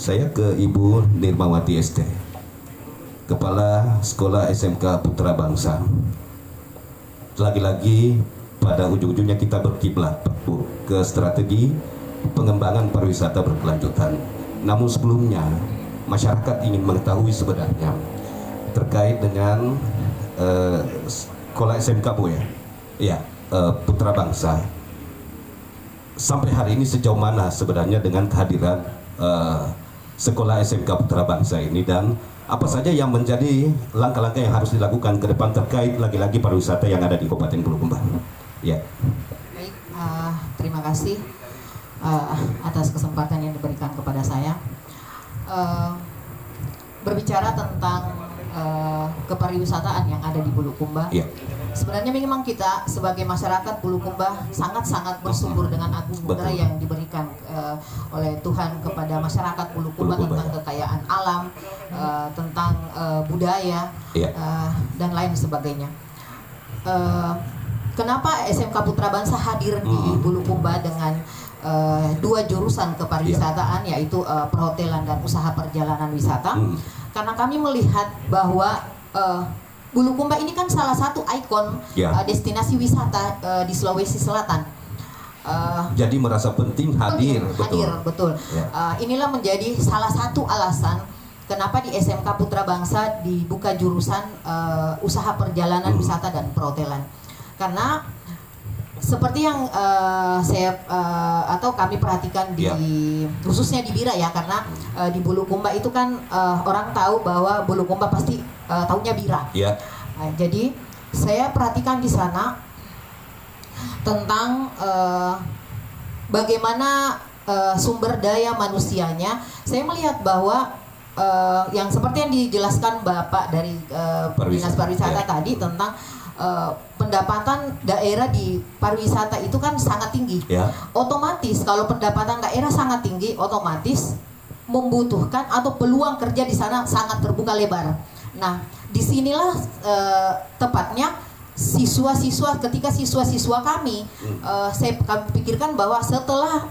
Saya ke Ibu Nirmawati ST, Kepala Sekolah SMK Putra Bangsa. Lagi-lagi pada ujung-ujungnya kita berkiblat Bu, ke strategi pengembangan pariwisata berkelanjutan. Namun sebelumnya masyarakat ingin mengetahui sebenarnya terkait dengan sekolah SMK Bu ya, Putra Bangsa. Sampai hari ini sejauh mana sebenarnya dengan kehadiran sekolah SMK Putra Bangsa ini, dan apa saja yang menjadi langkah-langkah yang harus dilakukan ke depan terkait lagi-lagi pariwisata yang ada di Kabupaten Bulukumba. Ya. Baik, terima kasih atas kesempatan yang diberikan kepada saya. Berbicara tentang kepariwisataan yang ada di Bulukumba. Ya. Sebenarnya memang kita sebagai masyarakat Bulukumba sangat-sangat bersyukur dengan agung anugerah yang diberikan oleh Tuhan kepada masyarakat Bulukumba tentang kekayaan alam, tentang budaya, dan lain sebagainya. Kenapa SMK Putra Bangsa hadir di Bulukumba dengan dua jurusan kepariwisataan, yaitu perhotelan dan usaha perjalanan wisata? Karena kami melihat bahwa Bulukumba ini kan salah satu ikon destinasi wisata di Sulawesi Selatan. Jadi merasa penting hadir, betul. Inilah menjadi salah satu alasan kenapa di SMK Putra Bangsa dibuka jurusan usaha perjalanan wisata dan perhotelan. Karena seperti yang kami perhatikan di khususnya di Bira ya, karena di Bulukumba itu kan orang tahu bahwa Bulukumba pasti taunya Bira. Jadi saya perhatikan di sana tentang bagaimana sumber daya manusianya. Saya melihat bahwa yang seperti yang dijelaskan Bapak dari Dinas Pariwisata tadi tentang pendapatan daerah di pariwisata itu kan sangat tinggi. Otomatis kalau pendapatan daerah sangat tinggi, otomatis membutuhkan atau peluang kerja di sana sangat terbuka lebar. Nah, disinilah tepatnya ketika siswa-siswa kami, kami pikirkan bahwa setelah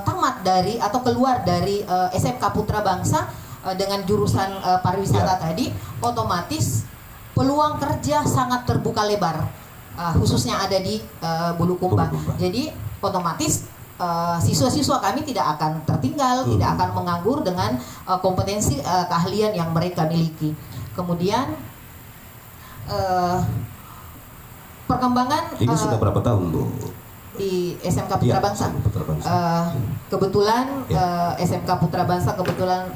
tamat dari atau keluar dari SMK Putra Bangsa dengan jurusan pariwisata tadi, otomatis peluang kerja sangat terbuka lebar, khususnya ada di Bulukumba. Jadi otomatis siswa-siswa kami tidak akan tertinggal, tidak akan menganggur dengan kompetensi keahlian yang mereka miliki. Kemudian perkembangan ini sudah berapa tahun Bu? Di SMK Putra Bangsa. Kebetulan SMK Putra Bangsa kebetulan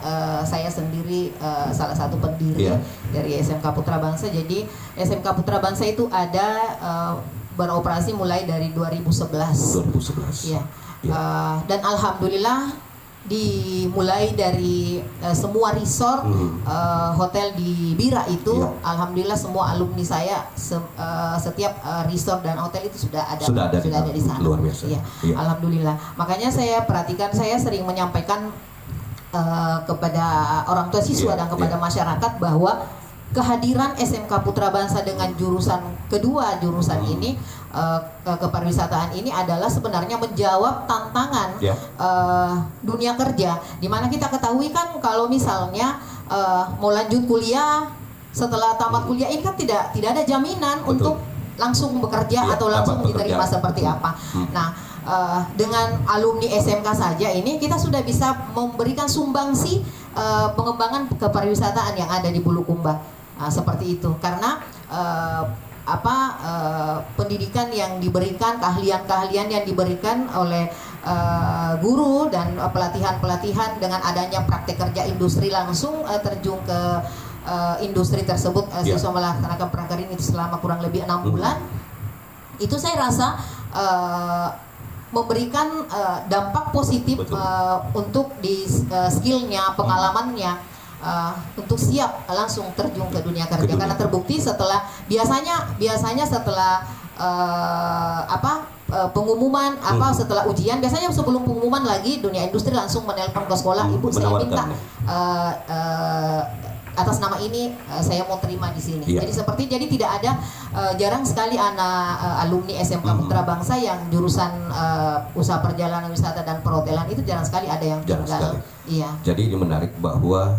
saya sendiri salah satu pendiri dari SMK Putra Bangsa. Jadi SMK Putra Bangsa itu ada beroperasi mulai dari 2011. Dan alhamdulillah dimulai dari semua resort hotel di Bira itu, alhamdulillah semua alumni saya setiap resort dan hotel itu sudah ada di sana. Luar biasa. Alhamdulillah. Makanya saya perhatikan, saya sering menyampaikan kepada orang tua siswa dan kepada masyarakat bahwa kehadiran SMK Putra Bangsa dengan kedua jurusan ini, kepariwisataan ini adalah sebenarnya menjawab tantangan dunia kerja, dimana kita ketahui kan kalau misalnya mau lanjut kuliah, setelah tamat kuliah ini kan tidak ada jaminan untuk langsung bekerja atau langsung diterima seperti apa. Nah, dengan alumni SMK saja ini kita sudah bisa memberikan sumbangsi pengembangan kepariwisataan yang ada di Bulukumba. Seperti itu, karena pendidikan yang diberikan, keahlian-keahlian yang diberikan oleh guru dan pelatihan-pelatihan dengan adanya praktek kerja industri langsung terjun ke industri tersebut, siswa melaksanakan prakerin itu selama kurang lebih 6 bulan. Itu saya rasa memberikan dampak positif untuk di skillnya, pengalamannya, untuk siap langsung terjun ke dunia kerja. Karena terbukti biasanya setelah pengumuman setelah ujian, biasanya sebelum pengumuman lagi dunia industri langsung menelpon ke sekolah, ibu saya minta atas nama ini saya mau terima di sini. Iya. Jadi tidak ada jarang sekali anak alumni SMK Putra Bangsa yang jurusan usaha perjalanan wisata dan perhotelan itu jarang sekali ada yang Jarang tinggal. sekali. Iya. Jadi ini menarik bahwa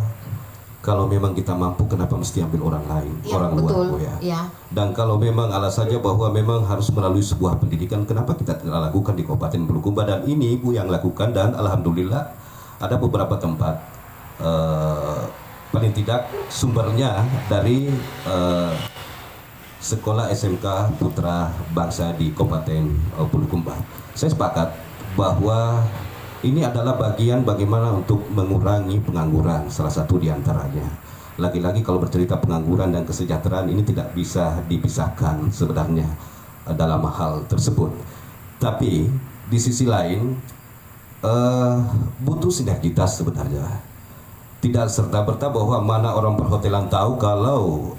kalau memang kita mampu, kenapa mesti ambil orang lain, Iya, orang betul. luar, Bu, ya? Iya. Dan kalau memang alasannya bahwa memang harus melalui sebuah pendidikan, kenapa kita tidak lakukan di Kabupaten Bulukumba? Dan ini Ibu yang lakukan, dan alhamdulillah ada beberapa tempat, paling tidak sumbernya dari sekolah SMK Putra Bangsa di Kabupaten Bulukumba. Saya sepakat bahwa ini adalah bagian bagaimana untuk mengurangi pengangguran, salah satu diantaranya. Lagi-lagi kalau bercerita pengangguran dan kesejahteraan ini tidak bisa dipisahkan sebenarnya dalam hal tersebut. Tapi di sisi lain butuh sinergitas sebenarnya. Tidak serta-merta bahwa mana orang perhotelan tahu kalau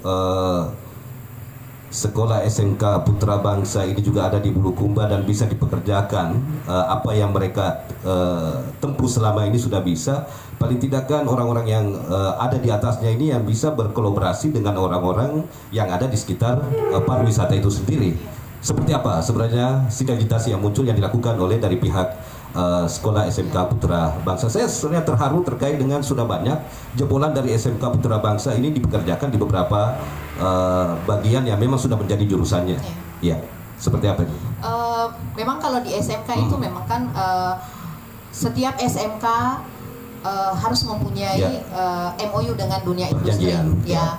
sekolah SMK Putra Bangsa ini juga ada di Bulukumba dan bisa dipekerjakan. Apa yang mereka tempuh selama ini sudah bisa. Paling tidak kan orang-orang yang ada di atasnya ini yang bisa berkolaborasi dengan orang-orang yang ada di sekitar pariwisata itu sendiri. Seperti apa sebenarnya sinergitas yang muncul yang dilakukan oleh dari pihak sekolah SMK Putra Bangsa. Saya sebenarnya terharu terkait dengan sudah banyak jebolan dari SMK Putra Bangsa ini dipekerjakan di beberapa bagian yang memang sudah menjadi jurusannya. Ya, seperti apa ini? Memang kalau di SMK itu memang kan setiap SMK harus mempunyai MOU dengan dunia industri. Ya,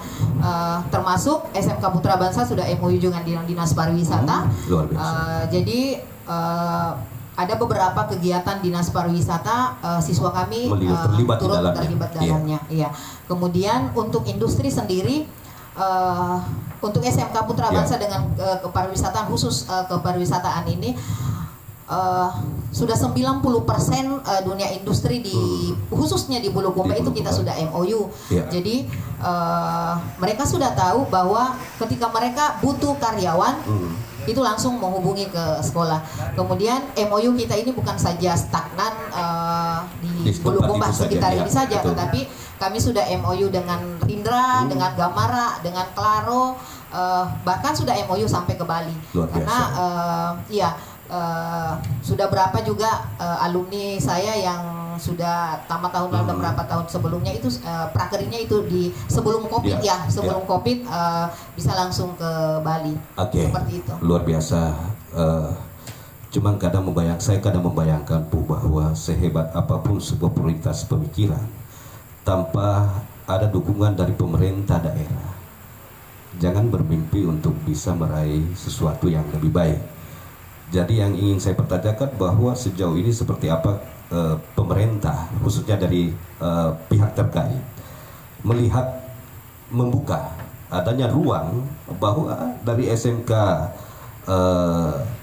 termasuk SMK Putra Bangsa sudah MOU dengan Dinas Pariwisata. Luar biasa. Jadi ada beberapa kegiatan Dinas Pariwisata siswa kami terlibat turut di dalamnya. terlibat dalamnya. Iya. Kemudian untuk industri sendiri untuk SMK Putra Bangsa dengan kepariwisataan khusus kepariwisataan ini sudah 90% dunia industri di khususnya di Bulukumba itu kita sudah MOU. Jadi mereka sudah tahu bahwa ketika mereka butuh karyawan itu langsung menghubungi ke sekolah. Kemudian MOU kita ini bukan saja stagnan di Bulukumba sekitar ini saja, tetapi kami sudah MOU dengan Rindra, dengan Gamara, dengan Claro, bahkan sudah MOU sampai ke Bali. Karena sudah berapa juga alumni saya yang sudah tamat tahun lalu dan berapa tahun sebelumnya itu prakerjanya itu di sebelum Covid sebelum Covid bisa langsung ke Bali. Seperti itu. Luar biasa. Cuman saya kadang membayangkan Bu, bahwa sehebat apapun sebuah prioritas pemikiran tanpa ada dukungan dari pemerintah daerah, jangan bermimpi untuk bisa meraih sesuatu yang lebih baik. Jadi yang ingin saya pertanyakan bahwa sejauh ini seperti apa pemerintah khususnya dari pihak terkait melihat membuka adanya ruang bahwa dari SMK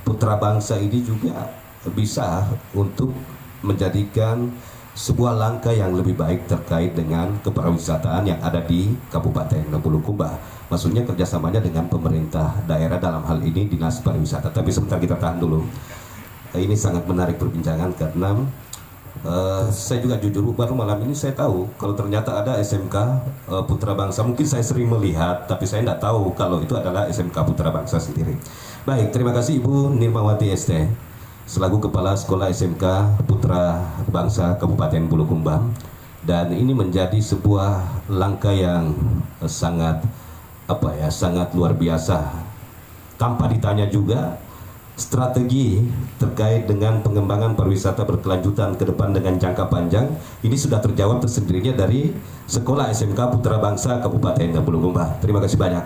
Putra Bangsa ini juga bisa untuk menjadikan sebuah langkah yang lebih baik terkait dengan kepariwisataan yang ada di Kabupaten Bulukumba. Maksudnya kerjasamanya dengan pemerintah daerah dalam hal ini Dinas Pariwisata. Tapi sebentar kita tahan dulu. Ini sangat menarik perbincangan karena saya juga jujur baru malam ini saya tahu kalau ternyata ada SMK Putra Bangsa. Mungkin saya sering melihat tapi saya tidak tahu kalau itu adalah SMK Putra Bangsa sendiri. Baik, terima kasih Ibu Nirmawati ST selaku Kepala Sekolah SMK Putra Bangsa Kabupaten Bulukumba. Dan ini menjadi sebuah langkah yang sangat luar biasa. Tanpa ditanya juga strategi terkait dengan pengembangan pariwisata berkelanjutan ke depan dengan jangka panjang ini sudah terjawab tersendirinya dari Sekolah SMK Putra Bangsa Kabupaten Bulukumba. Terima kasih banyak.